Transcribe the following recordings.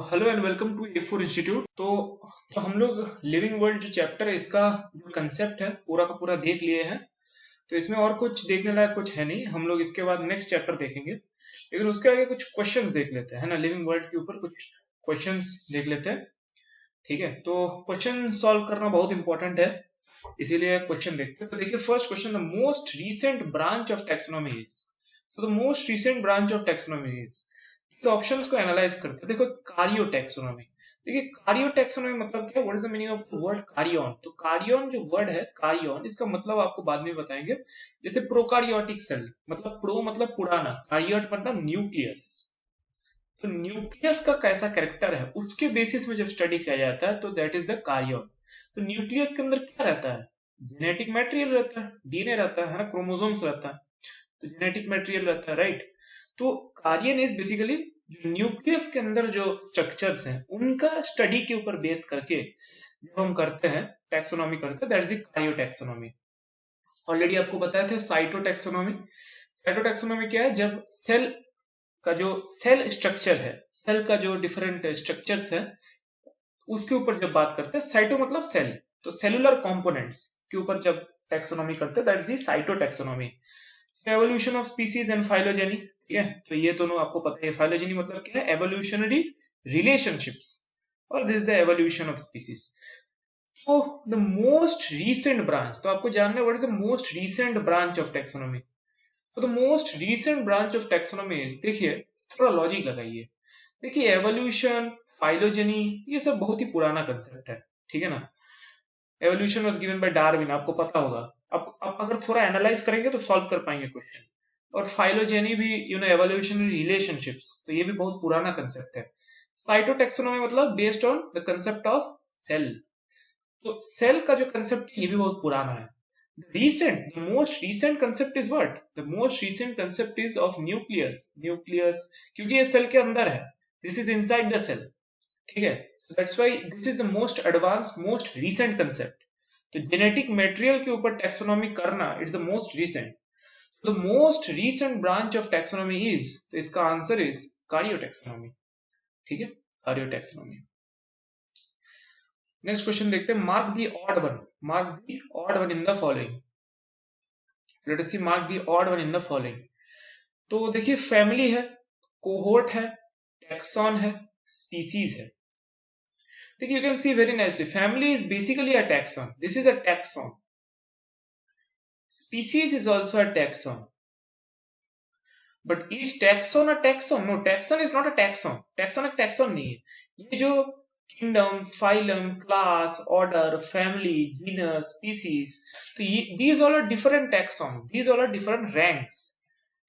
Hello and welcome to A4 institute. तो हम लोग लिविंग वर्ल्ड जो चैप्टर है इसका जो कंसेप्ट है पूरा का पूरा देख लिए हैं। तो इसमें और कुछ देखने लायक कुछ है नहीं, हम लोग इसके बाद नेक्स्ट चैप्टर देखेंगे। लेकिन उसके आगे कुछ क्वेश्चंस देख लेते हैं, है ना। लिविंग वर्ल्ड के ऊपर कुछ क्वेश्चंस देख लेते हैं, ठीक है। तो क्वेश्चन सॉल्व करना बहुत इंपॉर्टेंट है, इसीलिए क्वेश्चन देखते हैं। तो देखिए first question, the most recent branch of taxonomy is. So the most recent branch of taxonomy is, तो ऑप्शंस को एनालाइज करते हैं। देखो कार्यो टैक्सोनॉमी, देखिए कार्यो टैक्सोनॉमी मतलब क्या, what is the meaning of the word karyon. तो कार्योन जो वर्ड है, कार्योन, इसका मतलब आपको बाद में बताएंगे। जैसे प्रोकारियोटिक सेल, मतलब प्रो मतलब पुराना, कार्योट मतलब न्यूक्लियस। तो न्यूक्लियस का कैसा कैरेक्टर है उसके बेसिस में जब स्टडी किया जाता है तो दैट इज द कार्योन। तो न्यूक्लियस के अंदर क्या रहता है, जेनेटिक मटेरियल रहता है, डीएनए रहता है ना, क्रोमोसोम्स रहता है, तो जेनेटिक मटेरियल रहता है, राइट। तो कार्यन इज बेसिकली न्यूक्लियस के अंदर जो स्ट्रक्चर्स हैं उनका स्टडी के ऊपर बेस करके जब हम करते हैं टैक्सोनॉमी करते हैं, दैट इज कार्यो टैक्सोनॉमी। ऑलरेडी आपको बताया था साइटो टैक्सोनॉमी। साइटो टैक्सोनॉमी क्या है, जब सेल का जो सेल स्ट्रक्चर है, सेल का जो डिफरेंट स्ट्रक्चर्स है उसके ऊपर जब बात करते हैं, साइटो मतलब सेल, तो सेलुलर कंपोनेंट के ऊपर जब टैक्सोनॉमी करते हैं that is the cytotaxonomy. Evolution of species and phylogeny, ठीक है। तो ये दोनों आपको पता है, फाइलोजेनी मतलब क्या है, एवोल्यूशनरी रिलेशनशिप्स, और this is the evolution of species. तो द मोस्ट रीसेंट ब्रांच, तो आपको जानना है what is the most recent branch of taxonomy. तो the most recent branch of taxonomy is, देखिए थोड़ा लॉजिक लगाइए। देखिए एवोल्यूशन, फाइलोजेनी, ये सब बहुत ही पुराना कंसेप्ट है, ठीक है ना। Evolution was given by Darwin, आपको पता होगा। अब अगर थोड़ा एनालाइज करेंगे तो सॉल्व कर पाएंगे क्वेश्चन। और फाइलोजेनी भी, एवोल्यूशनरी रिलेशनशिप्स, तो ये भी बहुत पुराना कंसेप्ट है। साइटोटैक्सोनॉमी मतलब based on the concept of cell, तो सेल का जो कंसेप्ट है ये भी बहुत पुराना है। The most recent concept is what, the most recent concept is of nucleus, क्योंकि ये सेल के अंदर है, this is inside the cell, ठीक है। So that's why this is the most advance most recent concept. तो जेनेटिक मटेरियल के ऊपर टैक्सोनॉमी करना it's the most recent. The most recent branch of taxonomy is, तो इसका आंसर इज कार्योटैक्सोनॉमी, ठीक है, कार्योटैक्सोनॉमी। नेक्स्ट क्वेश्चन देखते हैं, mark the odd one, mark the odd one in the following. Let us see, mark the odd one in the following. तो देखिए family है, cohort है, टैक्सॉन है, स्पीसीज है। देखिए you can see very nicely, family is basically a taxon, this is a taxon. Species is also a taxon, but is taxon a taxon? No, taxon is not a taxon, taxon एक taxon नहीं है। ये जो kingdom, phylum, class, order, family, genus, species, तो ये these all are different taxon, these all are different ranks,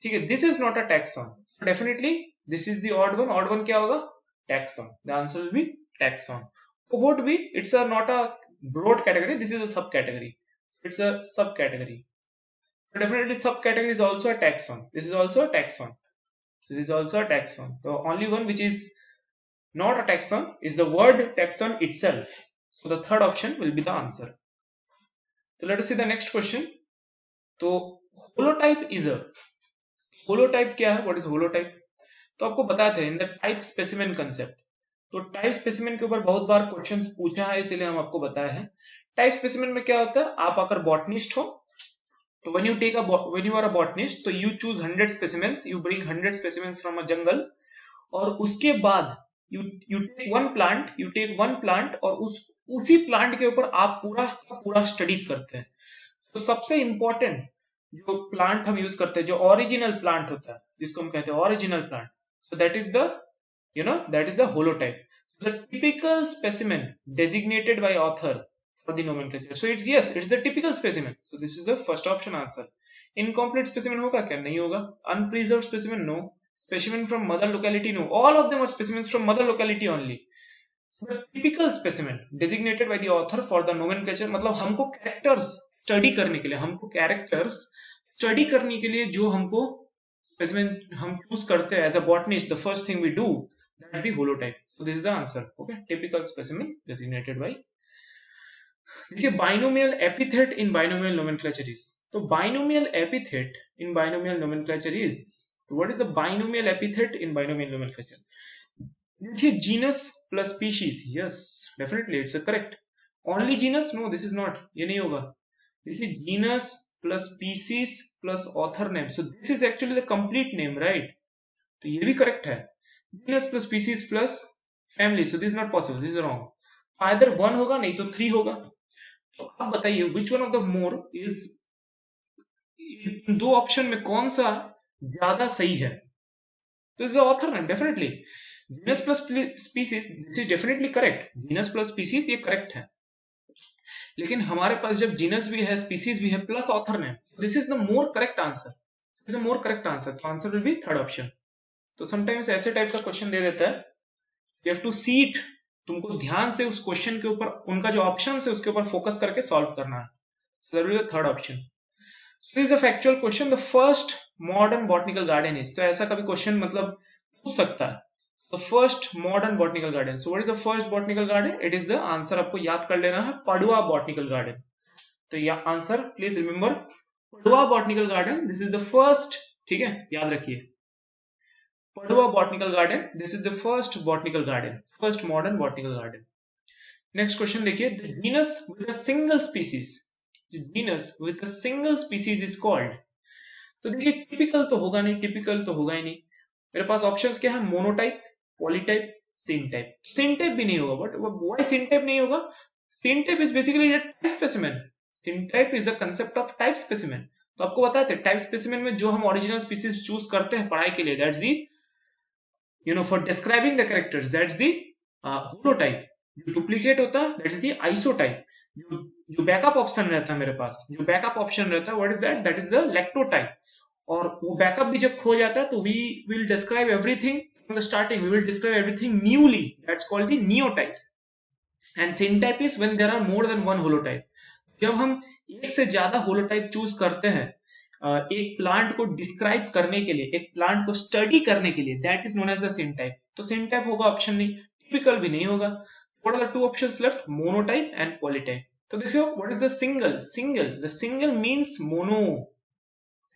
ठीक है। this is not a taxon, so definitely this is the odd one, odd one क्या होगा, taxon, the answer will be taxon. Cohort B, it's a not a broad category, this is a subcategory, it's a subcategory, so definitely subcategory is also a taxon, this is also a taxon, so this is also a taxon. The only one which is not a taxon is the word taxon itself, so the third option will be the answer. So let us see the next question. तो holotype is a, holotype क्या है, what is holotype, तो आपको बताते हैं in the type specimen concept. तो type specimen के ऊपर बहुत बार क्वेश्चंस पूछा है, इसीलिए हम आपको बताए हैं। टाइप स्पेसिमेन में क्या होता है, आप अगर बॉटनिस्ट हो तो when you are a botanist, तो you choose 100 specimens, you bring 100 specimens from a jungle, और उसके बाद you take one plant और उसी प्लांट के ऊपर आप पूरा स्टडीज करते हैं। तो सबसे इंपॉर्टेंट जो प्लांट हम यूज करते हैं, जो ओरिजिनल प्लांट होता है जिसको हम कहते हैं original plant, so that is the holotype, the typical specimen designated by author for the nomenclature. So it's the typical specimen, so this is the first option answer. Incomplete specimen होगा क्या, नहीं होगा. Unpreserved specimen, no. Specimen from mother locality, no. All of them are specimens from mother locality only. So the typical specimen designated by the author for the nomenclature, मतलब हमको characters study करने के लिए, जो हमको specimen हम choose करते हैं as a botanist, the first thing we do, that's the holotype. So this is the answer. Okay, typical specimen designated by. देखिए binomial epithet in binomial nomenclature is, तो binomial epithet in binomial nomenclature is, what is the binomial epithet in binomial nomenclature? देखिए genus plus species, yes definitely it's correct. Only genus, no this is not, ये नहीं होगा. देखिए genus plus species plus author name, so this is actually the complete name, right? तो ये भी correct है. Genus plus species plus family, so this is not possible, this is wrong. Either one होगा नहीं तो थ्री होगा. तो आप बताइए which one of the more is, इन दो ऑप्शन में कौन सा ज्यादा सही है? तो is the author name definitely. Genus plus species, this is definitely correct. Genus plus species ये करेक्ट है. लेकिन हमारे पास जब जीनस भी है, स्पीसीज भी है, plus author name, this is the more correct answer. This is the more correct answer. तो answer will be third option. तो समटाइम्स ऐसे टाइप का क्वेश्चन दे देता है, you have to see it. तुमको ध्यान से उस क्वेश्चन के ऊपर, उनका जो ऑप्शन है उसके ऊपर फोकस करके सॉल्व करना है. So that will be the third option. So this is a factual question. The first modern botanical garden is. तो ऐसा कभी क्वेश्चन मतलब पूछ सकता है. The first modern botanical garden. So what is the first botanical garden? It is the answer. आपको याद कर लेना है, Padua Botanical Garden. तो यह answer please remember, Padua Botanical Garden. This is the first. ठीक है, याद रखिए. Padua Botanical Garden. This is the first botanical garden. First modern botanical garden. Next question देखिए. The genus with a single species. Genus with a single species is called. तो देखिए typical तो होगा नहीं, टिपिकल तो होगा ही नहीं. मेरे पास ऑप्शंस क्या है? Monotype, पॉलीटाइप, syntype. सिनटाइप भी नहीं होगा. बट व्हाई सिनटाइप नहीं होगा? Syntype is basically a type specimen. Syntype is a concept of type specimen. तो आपको पता है टाइप स्पेसिमेन में जो हम ओरिजिनल स्पीसीज चूज करते हैं पढ़ाई के लिए, that's the, you know, for describing the characters, that's the holotype. जो डुप्लीकेट होता है दैट इज दी आइसोटाइप. जो बैकअप ऑप्शन रहता है मेरे पास, जो बैकअप ऑप्शन रहता है, what is that? That is the lectotype. और वो बैकअप भी जब खो जाता है तो we will describe everything from the starting, we will describe everything newly, that's called the neotype. And syntype is when there are more than one holotype. जब हम एक से ज्यादा होलोटाइप चूज करते हैं एक प्लांट को डिस्क्राइब करने के लिए, एक प्लांट को स्टडी करने के लिए, that is known as the syntype. तो सिनटाइप होगा ऑप्शन नहीं, टिपिकल भी नहीं होगा. What are the two options left? Monotype and polytype. तो देखियो, what is the single? Single. The single means mono.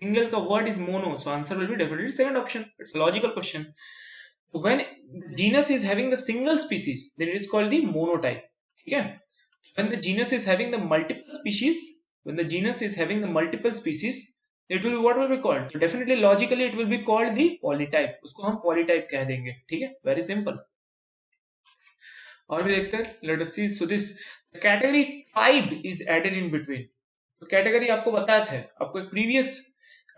Single का word is mono. So answer will be definitely second option. It's a logical question. When the genus is having the single species, then it is called the monotype. ठीक है? When the genus is having the multiple species, when the genus is having the multiple species, it will be what will be called? So definitely logically it will be called the polytype. उसको हम polytype कह देंगे. ठीक है? Very simple. और भी देखते हैं, let us see. So this category tribe is added in between. तो कैटेगरी आपको बताया था, आपको एक प्रीवियस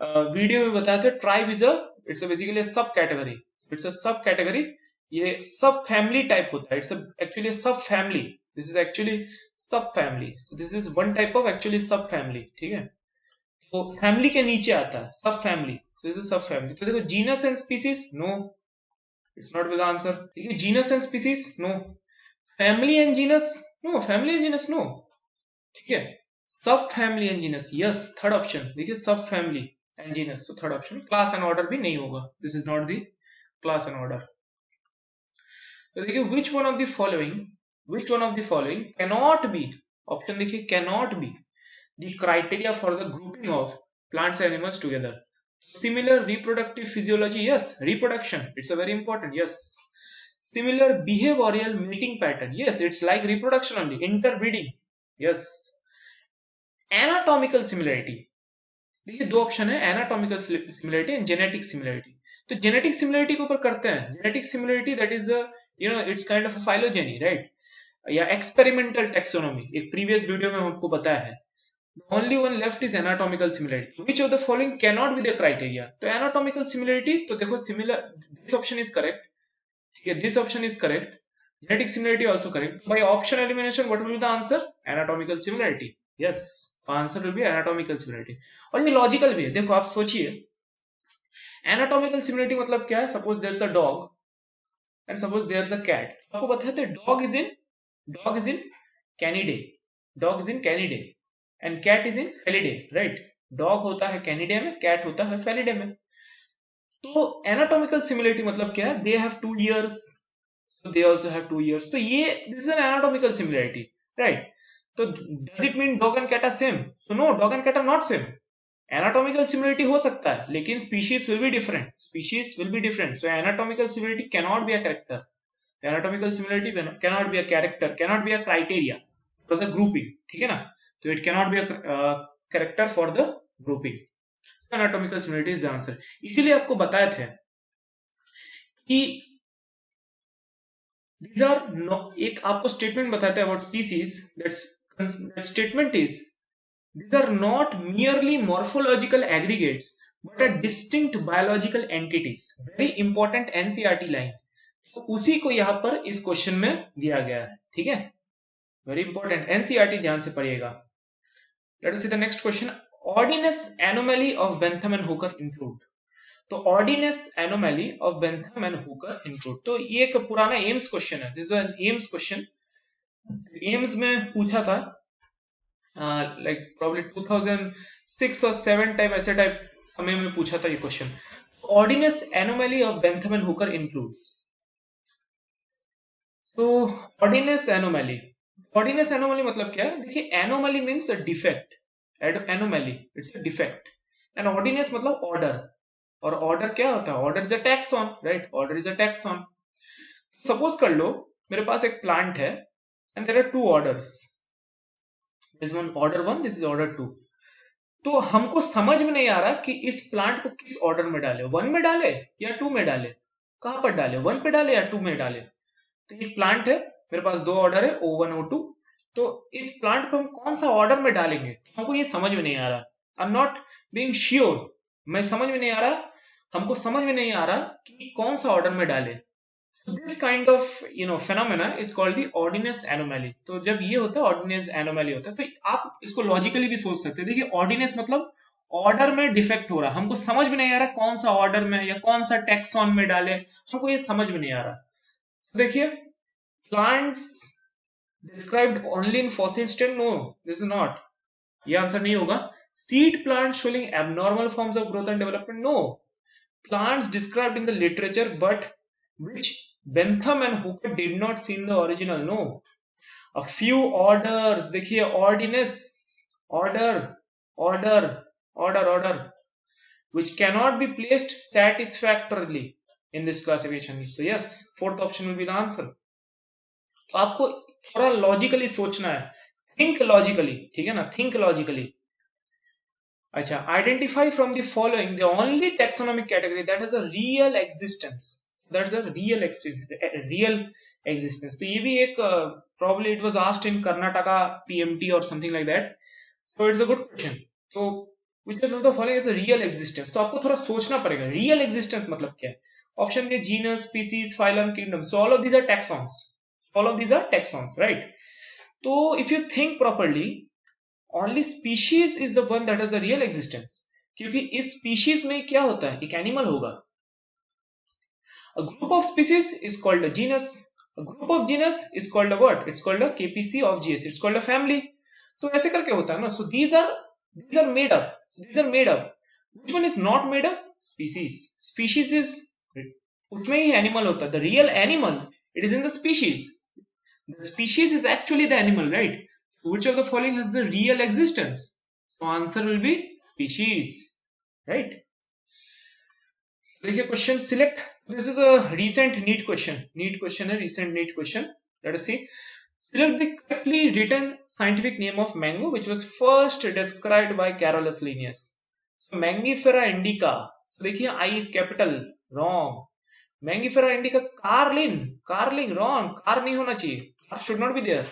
वीडियो में बताया था, tribe is it's basically subcategory. It's a subcategory. ये सब फैमिली टाइप होता है. It's actually subfamily. This is actually subfamily. This is one type of actually subfamily. ठीक है? तो family के नीचे आता है subfamily. So this is subfamily. तो देखो genus and species, no, it's not with answer. ठीक है? Genus and species, no. Family and genus, no. Family and genus, no. ठीक है? Subfamily and genus, yes, third option. देखिए subfamily and genus, तो third option. Class and order भी नहीं होगा. This is not the class and order. तो देखिए which one of the following cannot be, option देखिए cannot be the criteria for the grouping of plants and animals together. Similar reproductive physiology, yes. Reproduction, it's a very important, yes. Similar behavioral mating pattern, yes, it's like reproduction only. Interbreeding, yes. Anatomical similarity, देखिए दो option है, anatomical similarity and genetic similarity. तो genetic similarity के ऊपर करते हैं. Genetic similarity that is you know it's kind of a phylogeny, right, या experimental taxonomy. एक प्रीवियस वीडियो में हमको बताया है. Only one left is anatomical similarity. Which of the following cannot be the criteria? तो anatomical similarity, तो देखो similar, this option is correct. ठीक है? This option is correct. Genetic similarity also correct. By option elimination, what will be the answer? Anatomical similarity. Yes, answer will be anatomical similarity. और ये logical भी है. देखो आप सोचिए, anatomical similarity मतलब क्या है? Suppose there's a dog and suppose there's a cat. आपको बताते हैं dog is in Canidae. Dog is in Canidae. And cat is in Felidae, right. Dog होता है कैनिडे में, कैट होता है फेलिडे में. तो एनाटॉमिकल सिमिलरिटी मतलब क्या है? They have 2 years, so they also have 2 years. तो ये this is an anatomical similarity, right? तो does it mean dog and cat are same? So no, dog and cat are not same. Anatomical similarity हो सकता है, लेकिन species will be different. Species will be different. So anatomical similarity cannot be a character. Anatomical similarity cannot be a character, cannot be a criteria for the grouping, ठीक है ना। तो it cannot be a character for the grouping. Anatomical similarity is the answer. इसीलिए आपको बताए थे कि these are no, एक आपको स्टेटमेंट बताता है about species, that statement is these are not merely morphological aggregates but are distinct biological entities, very important NCERT line। तो उसी को यहाँ पर इस क्वेश्चन में दिया गया है, ठीक है, वेरी इंपॉर्टेंट, NCERT ध्यान से पढ़िएगा। Let us see the next question, ordines anomaly of Bentham and Hooker include. तो ordines anomaly of Bentham and Hooker include, तो ये एक पुराना एम्स क्वेश्चन है, this is an AIIMS question, AIIMS में पूछा था लाइक प्रॉब्ली 2006 और 7 टाइप, ऐसे टाइप हमें में पूछा था ये question. Ordines anomaly of Bentham and Hooker includes, तो ऑर्डिनस एनोमली, ऑर्डिनस एनोमली मतलब क्या है, देखिए anomaly means a defect, anomaly it's a defect, and ordines मतलब ऑर्डर, और ऑर्डर क्या होता है, order is a taxon, right, order is a taxon. Suppose कर लो मेरे पास एक प्लांट है and there are two orders, this one order 1, this is order 2। तो हमको समझ में नहीं आ रहा कि इस प्लांट को किस ऑर्डर में डाले, 1 में डाले या 2 में डाले, कहां पर डाले, 1 पे डाले या 2 में डाले। तो एक प्लांट है, मेरे पास 2 ऑर्डर है O1 O2, तो इस प्लांट को हम कौन सा ऑर्डर में डालेंगे, हमको ये समझ में नहीं आ रहा, I am not being sure, मैं समझ में नहीं आ रहा, हमको समझ में नहीं आ रहा कि कौन सा ऑर्डर में डाले। This kind of phenomena is called the ordines anomaly. तो जब ये होता है ऑर्डिनस एनोमली होता है, तो आप इसको लॉजिकली भी सोच सकते हैं, देखिए ऑर्डिनस मतलब ऑर्डर में डिफेक्ट हो रहा, हमको समझ में नहीं आ रहा कौन सा ऑर्डर में या कौन सा टैक्सॉन में डाले, हमको ये समझ में नहीं आ रहा। तो देखिए plants described only in fossil state, no this is not, ये आंसर नहीं होगा। Seed plant showing abnormal forms of growth and development, no. Plants described in the literature but which Bentham and Hooker did not see in the original, no. A few orders, देखिए ordinance, order, order, order, which cannot be placed satisfactorily in this classification. So yes, fourth option will be the answer. तो आपको थोड़ा logically सोचना है, think logically, ठीक है ना, think logically. अच्छा, identify from the following the only taxonomic category that has a real existence, that is a real existence. तो ये भी एक probably it was asked in Karnataka PMT और something like that, so it's a good question. तो which of the following is a real existence, तो आपको थोड़ा सोचना पड़ेगा रियल एग्जिस्टेंस मतलब क्या है। ऑप्शन के genus, species, phylum, kingdom, so all of these are taxons, all of these are taxons, right. तो if you think properly, only species is the one that has a real existence, क्योंकि इस species में क्या होता है, एक animal होगा। A group of species is called a genus, a group of genus is called a what, it's called a KPC of GS, it's called a family। तो ऐसे करके होता है ना। So these are made up, these are made up, which one is not made up, species, species is उसमें ही animal होता है, the real animal it is in the species, the species is actually the animal, right? Which of the following has the real existence? So answer will be species, right? देखिए question select, this is a recent NEET question है, recent NEET question. Let us see. Select the correctly written scientific name of mango which was first described by Carolus Linnaeus. So Mangifera indica. So देखिए I is capital, wrong. Mangifera indica, carling, wrong. car नहीं होना चाहिए, car should not be there.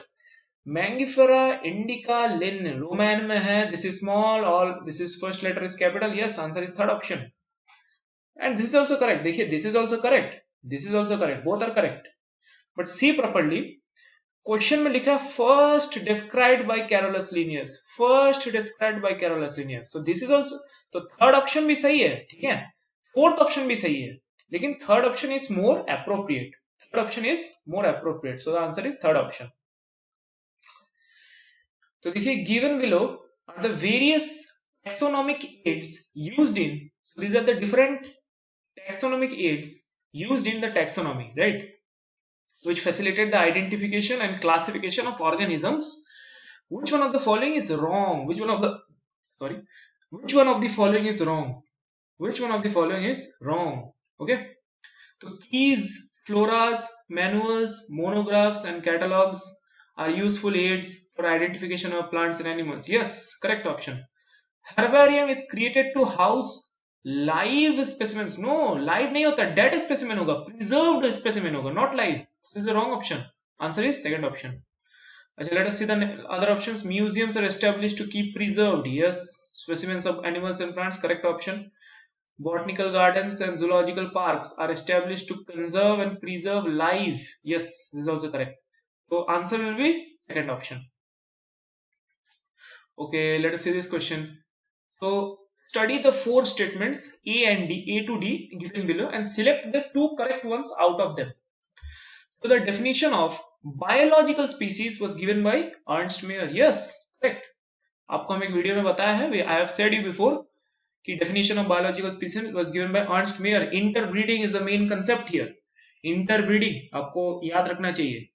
Mangifera indica Linn Roman में है, this is small, all this is first letter is capital, yes answer is third option, and this is also correct. देखिए this is also correct, this is also correct, both are correct, but see properly, question में लिखा first described by Carolus Linnaeus, first described by Carolus Linnaeus, so this is also, तो third option भी सही है, ठीक है, fourth option भी सही है, लेकिन third option is more appropriate, third option is more appropriate, so the answer is third option. तो देखिए given below are the various taxonomic aids used in, so these are the different taxonomic aids used in the taxonomy, right, which facilitate the identification and classification of organisms. Which one of the following is wrong, which one of the following is wrong, which one of the following is wrong, okay? तो keys Floras, manuals, monographs and catalogs are useful aids for identification of plants and animals. Yes, correct option. Herbarium is created to house live specimens. No, live नहीं होता, dead specimen होगा, preserved specimen होगा, not live. This is the wrong option. Answer is second option. Okay, let us see the other options. Museums are established to keep preserved. Yes, specimens of animals and plants. Correct option. Botanical gardens and zoological parks are established to conserve and preserve life. Yes, this is also correct. So answer will be second option. Okay, let us see this question. So study the four statements A and D, A to D given below and select the two correct ones out of them. So the definition of biological species was given by Ernst Mayr. Yes, correct. आपको हम एक video में बताया है, I have said you before कि definition of biological species was given by Ernst Mayr. Interbreeding is the main concept here. Interbreeding आपको याद रखना चाहिए.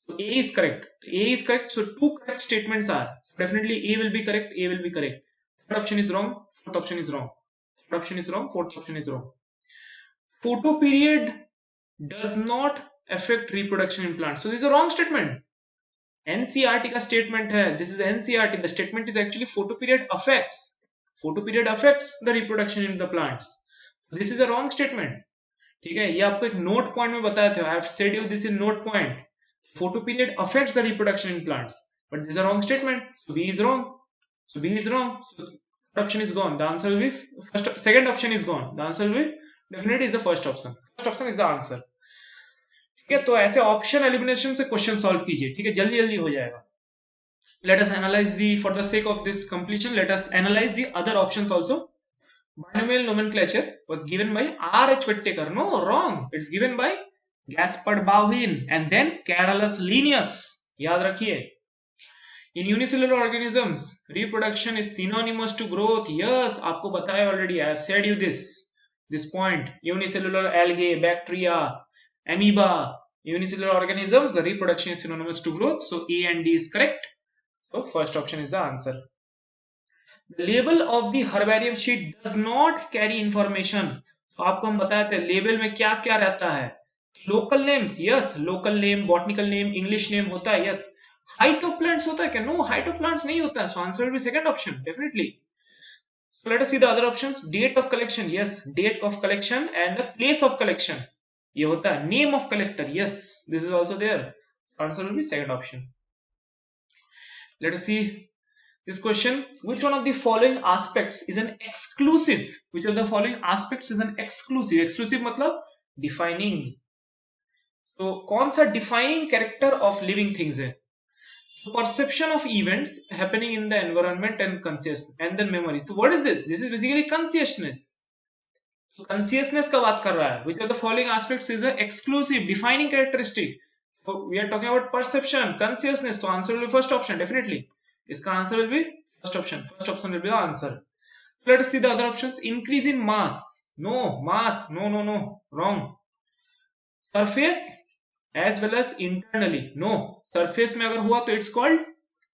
So A is correct. A is correct. So two correct statements are definitely A will be correct. A will be correct. Third option is wrong. Fourth option is wrong. Third option is wrong. Fourth option is wrong. Photoperiod does not affect reproduction in plants. So this is a wrong statement. NCERT का statement है. This is NCERT. The statement is actually photoperiod affects. Photoperiod affects the reproduction in the plant. This is a wrong statement. ठीक है, ये आपको एक note point में बताया था. I have said you this in note point. Photoperiod affects the reproduction in plants, but this is a wrong statement. So B is wrong. So B is wrong. So third option is gone. The answer will be first. Second option is gone. The answer will be definitely is the first option. First option is the answer. ठीक है, तो ऐसे option elimination से question solve कीजिए. ठीक है, जल्दी जल्दी हो जाएगा. Let us analyze for the sake of this completion, let us analyze the other options also. Binomial nomenclature was given by R.H. Whittaker. No, wrong. It's given by Gaspard Bauhin and then Carolus Linnaeus. याद रखिए. In unicellular organisms, reproduction is synonymous to growth. Yes, आपको बताया already. I have said you this point. Unicellular algae, bacteria, amoeba, unicellular organisms, the reproduction is synonymous to growth. So A and D is correct. So first option is the answer. The label of the herbarium sheet does not carry information. तो आपको हम बताए थे label में क्या क्या रहता है. Local names, yes, local name, botanical name, English name होता है, yes. Height of plants होता है क्या? No, height of plants नहीं होता है. So answer will be second option, definitely. So let us see the other options. Date of collection, yes, date of collection and the place of collection. ये होता है. Name of collector, yes, this is also there. Answer will be second option. Let us see this question. Which one of the following aspects is an exclusive? Which of the following aspects is an exclusive? Exclusive मतलब defining. So कौन सा defining character of living things है? Perception of events happening in the environment and consciousness and then memory. So what is this? This is basically consciousness. So consciousness का बात कर रहा है. Which of the following aspects is an exclusive defining characteristic? So we are talking about perception, consciousness. So answer will be first option, definitely. Its answer will be first option. First option will be the answer. So let us see the other options. Increase in mass. No, mass. No, no, no. Wrong. Surface as well as internally. No. Surface में अगर हुआ तो it's called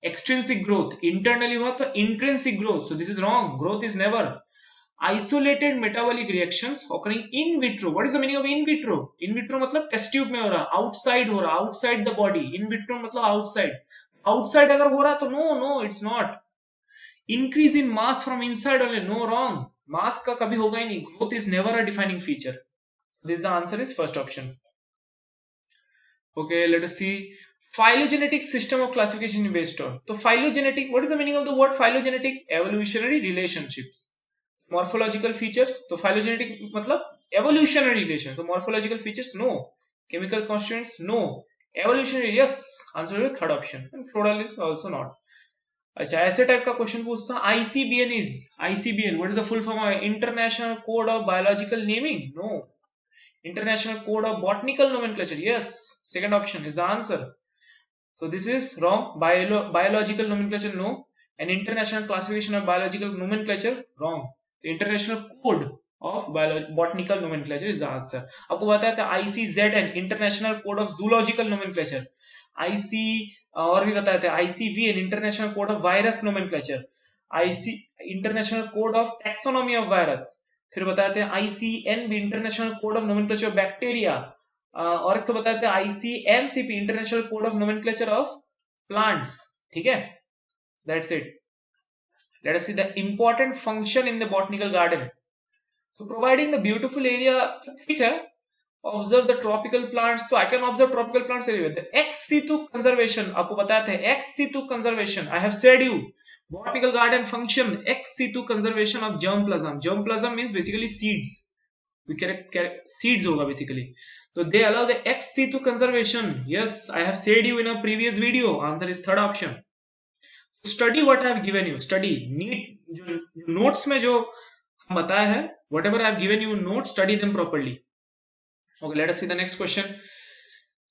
extrinsic growth. Internally हुआ तो intrinsic growth. So this is wrong. Growth is never. Isolated metabolic reactions occurring in vitro. What is the meaning of in vitro? In vitro मतलब test tube में हो रहा, outside हो रहा, outside the body. In vitro मतलब outside. Outside अगर हो रहा तो no, it's not. Increase in mass from inside only. No, wrong. Mass का कभी होगा ही नहीं. Growth is never a defining feature. So this the answer is first option. Okay, let us see. Phylogenetic system of classification based on. So phylogenetic. What is the meaning of the word phylogenetic? Evolutionary relationships. Morphological features. So phylogenetic मतलब evolutionary relation. So morphological features, no. Chemical constituents, no. Evolutionary, yes. Answer is third option. And floral is also not. अच्छा, ऐसे type का question पूछता हूँ. ICBN is ICBN. What is the full form of International Code of Biological Naming? No. International Code of Botanical Nomenclature. Yes. Second option is the answer. So this is wrong. Biological nomenclature, no. And International Classification of Biological Nomenclature, wrong. The International Code of Botanical Nomenclature is the answer. आपको बताया था ICZN, International Code of Zoological Nomenclature. IC और भी बताया था ICVN, International Code of Virus Nomenclature. IC International Code of Taxonomy of Virus. फिर बताते हैं ICNB, International Code of Nomenclature of Bacteria. और एक तो बताए थे ICNCP, international code of nomenclature of plants, ठीक है, that's it. Let us see the important function in the botanical garden. So providing the beautiful area, ठीक है, observe the tropical plants. So I can observe tropical plants anywhere. The ex situ conservation, आपको बताया था ex situ conservation. I have said you botanical garden function ex situ conservation of germplasm. Germplasm means basically seeds. We seeds होगा basically. So they allow the ex situ conservation. Yes, I have said you in a previous video. Answer is third option. Study what I have given you. Study neat notes में जो हम बताया है, whatever I have given you notes, study them properly. Okay, let us see the next question.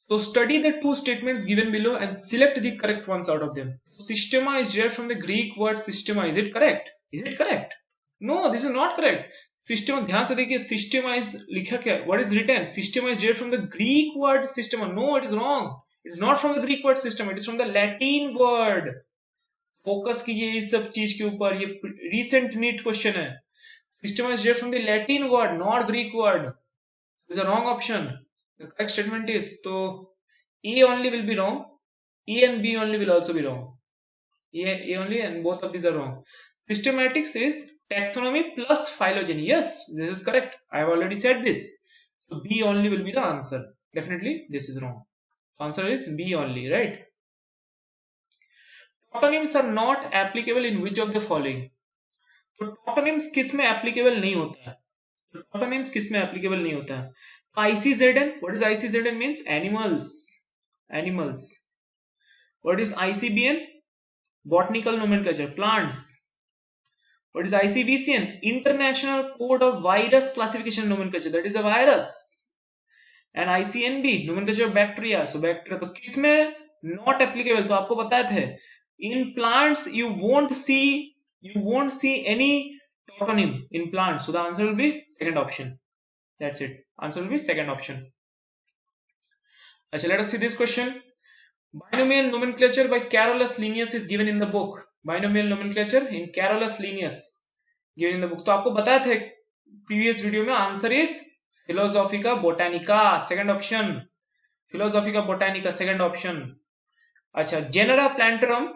So study the two statements given below and select the correct ones out of them. Systema is derived from the Greek word systema. Is it correct? Is it correct? No, this is not correct. Systema, ध्यान से देखिए, systema is लिखा क्या? What is written? Systema is derived from the Greek word systema. No, it is wrong. It is not from the Greek word system. It is from the Latin word. Focus कीजिए इस सब चीज के ऊपर, ये recent NEET question है. Systema is derived from the Latin word, not Greek word. This is a wrong option. The correct statement is, so A only will be wrong, E and B only will also be wrong. A only, and both of these are wrong. Systematics is taxonomy plus phylogeny. Yes, this is correct. I have already said this. So B only will be the answer. Definitely this is wrong. Answer is B only, right? Toponyms are not applicable in which of the following? तो toponyms किस में applicable नहीं होता है? तो toponyms किस में applicable नहीं होता है? ICZN, what is ICZN means? Animals. Animals. What is ICBN? Botanical nomenclature, plants. What is ICBCN? International Code of Virus Classification Nomenclature, that is a virus. And ICNB, nomenclature of bacteria. So bacteria, तो किस में not applicable? तो आपको बताए थे, in plants you won't see any toponym in plants. So the answer will be second option. That's it. Answer will be second option. Okay, let us see this question. Binomial nomenclature by Carolus Linnaeus is given in the book. Binomial nomenclature in Carolus Linnaeus given in the book. तो आपको बताया था previous video में, answer is Philosophica Botanica, second option. Philosophica Botanica, second option. अच्छा, Genera Plantarum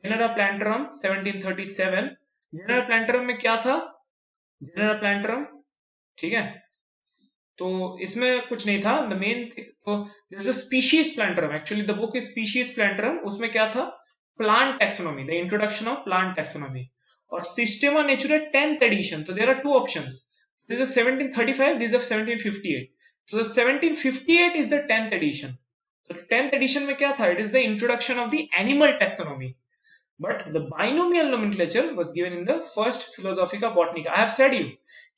1737. Genera Plantarum में क्या था? Genera Plantarum, ठीक है, तो इसमें कुछ नहीं था. The main तो there's a species plantarum. Actually the book is species plantarum. उसमें क्या था? Plant taxonomy, the introduction of plant taxonomy. और Systema Naturae 10th edition. So there are two options. This is 1735. This is of 1758. So the 1758 is the 10th edition. So the 10th edition में क्या था? It is the introduction of the animal taxonomy. But the binomial nomenclature was given in the first Philosophica Botanica. I have said you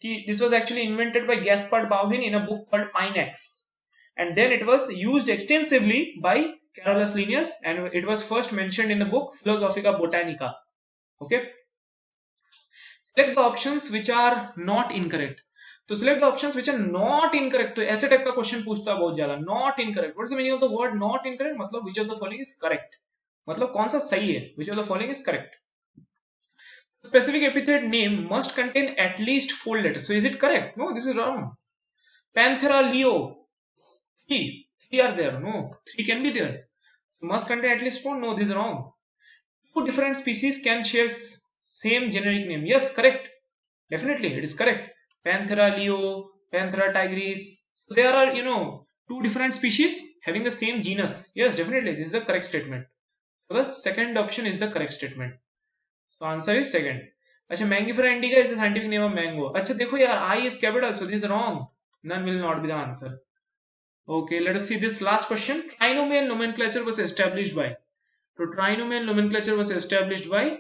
कि this was actually invented by Gaspard Bauhin in a book called Pinax, and then it was used extensively by Carolus Linnaeus, and it was first mentioned in the book Philosophica Botanica. Okay, select the options which are not incorrect. तो select the options which are not incorrect. तो ऐसे type का question पूछता है बहुत ज्यादा. Not incorrect. What is the meaning of the word not incorrect? मतलब which of the following is correct. मतलब कौन सा सही है? Which of the following is correct? Specific epithet name must contain at least 4 letters. So is it correct? No, this is wrong. Panthera leo, 3 are there. No, 3 can be there. Must contain at least 4. No, this is wrong. 2 different species can share same generic name. Yes, correct. Definitely, it is correct. Panthera leo, Panthera tigris. So there are, 2 different species having the same genus. Yes, definitely, this is a correct statement. So the second option is the correct statement. So answer is second. अच्छा, Mangifera indica is the scientific name of mango. अच्छा देखो यार, I is capital, so this is wrong. None will not be the answer. Okay, let us see this last question. Trinomial nomenclature was established by. So trinomial nomenclature was established by.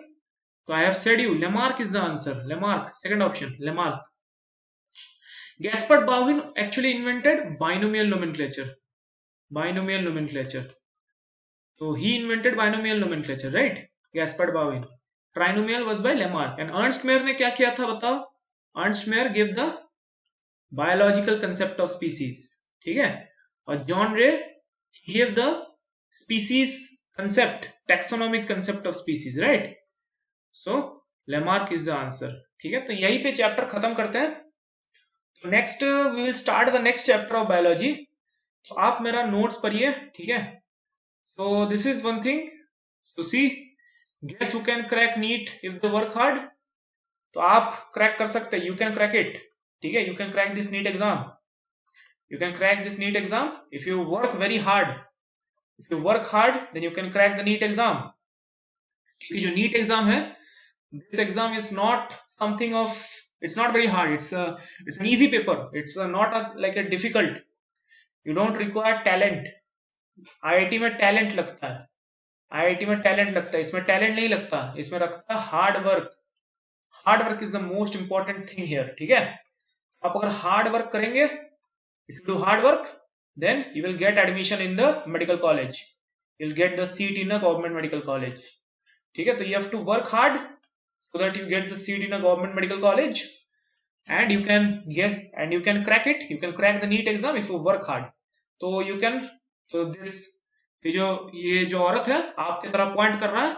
So I have said you, Lamarck is the answer. Lamarck, second option, Lamarck. Gaspard Bauhin actually invented binomial nomenclature. Binomial nomenclature. So he invented binomial nomenclature, right? Gaspard Bauhin. Trinomial was by Lamarck. And Ernst Mayr ने क्या किया था बताओ? Ernst Mayr gave the biological concept of species. ठीक है? और John Ray gave the species concept, taxonomic concept of species, right? So Lamarck is the answer. ठीक है? तो यही पे चैप्टर खत्म करते हैं. So next we will start the next chapter of biology. तो आप मेरा नोट्स पढ़िए, ठीक है। So this is one thing to see. Guess who can crack NEET if they work hard? तो आप क्रैक कर सकते हैं, you can crack it, ठीक है। You can crack this NEET exam. You can crack this NEET exam if you work very hard. If you work hard, then you can crack the NEET exam. क्योंकि जो NEET exam है, this exam is not something of, it's not very hard. It's an easy paper. It's not like a difficult. You don't require talent. IIT में talent लगता है, IIT में talent लगता है, इसमें टैलेंट नहीं लगता, इसमें लगता है hard work. Hard work is the most important thing here, ठीक है। आप अगर हार्ड वर्क करेंगे, if you do hard work, then you will get admission in the medical college, you will get the seat in a government medical college, ठीक है। तो you have to work hard so that you get the seat in a government medical college, and you can crack it. You can crack the NEET exam if you work hard. तो you can, so this, ये जो औरत है आपके तरफ point कर रहा है,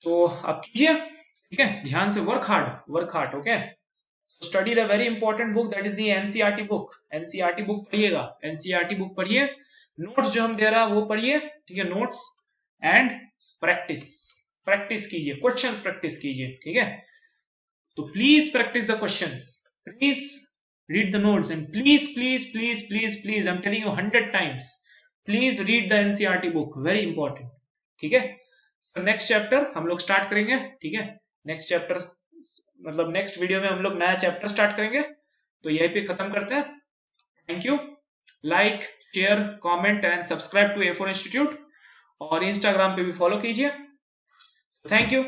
तो आप कीजिए, ठीक है। ध्यान से work hard, okay. Study the very important book, that is the NCERT book. NCERT book पढ़िएगा, एनसीईआरटी बुक पढ़िए, नोट्स जो हम दे रहा है वो पढ़िए, ठीक है। नोट्स एंड प्रैक्टिस कीजिए, क्वेश्चंस प्रैक्टिस कीजिए, ठीक है। तो please practice the questions, please read the notes, and please I'm telling you 100 times, please read the NCERT book, very important, ठीक है। तो नेक्स्ट चैप्टर हम लोग स्टार्ट करेंगे, ठीक है। नेक्स्ट चैप्टर मतलब नेक्स्ट वीडियो में हम लोग नया चैप्टर स्टार्ट करेंगे। तो यहीं पे खत्म करते हैं। Thank you. Like, share, comment and subscribe to A4 institute, और इंस्टाग्राम पे भी फॉलो कीजिए। Thank you.